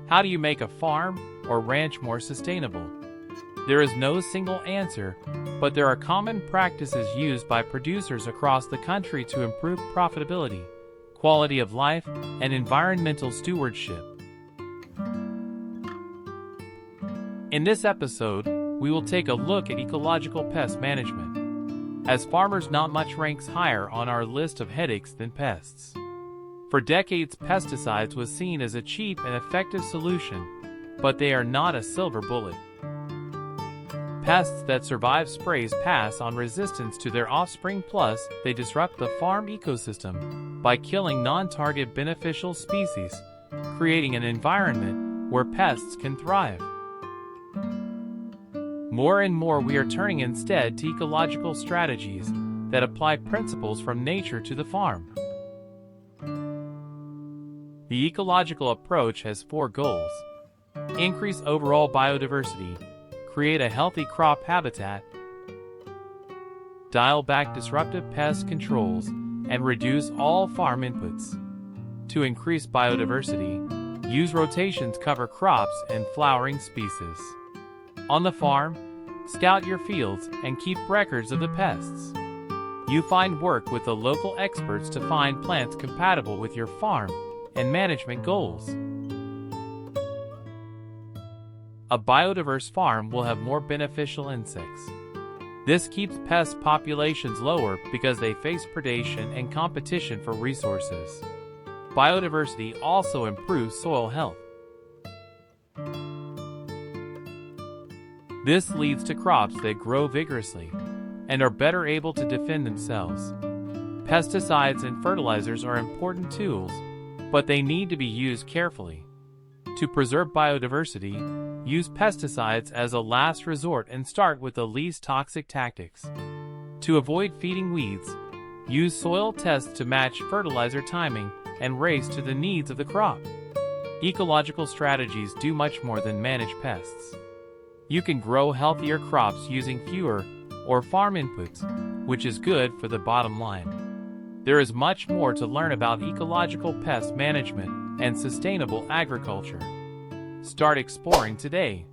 How do you make a farm or ranch more sustainable? There is no single answer, but there are common practices used by producers across the country to improve profitability, quality of life, and environmental stewardship. In this episode, we will take a look at ecological pest management. As farmers, not much ranks higher on our list of headaches than pests. For decades, pesticides was seen as a cheap and effective solution, but they are not a silver bullet. Pests that survive sprays pass on resistance to their offspring, plus they disrupt the farm ecosystem by killing non-target beneficial species, creating an environment where pests can thrive. More and more we are turning instead to ecological strategies that apply principles from nature to the farm. The ecological approach has 4 goals: increase overall biodiversity, create a healthy crop habitat, dial back disruptive pest controls, and reduce all farm inputs. To increase biodiversity, use rotations, cover crops and flowering species. On the farm, scout your fields and keep records of the pests. You find work with the local experts to find plants compatible with your farm and management goals. A biodiverse farm will have more beneficial insects. This keeps pest populations lower because they face predation and competition for resources. Biodiversity also improves soil health. This leads to crops that grow vigorously and are better able to defend themselves. Pesticides and fertilizers are important tools, but they need to be used carefully. To preserve biodiversity, use pesticides as a last resort and start with the least toxic tactics. To avoid feeding weeds, use soil tests to match fertilizer timing and race to the needs of the crop. Ecological strategies do much more than manage pests. You can grow healthier crops using fewer or farm inputs, which is good for the bottom line. There is much more to learn about ecological pest management and sustainable agriculture. Start exploring today.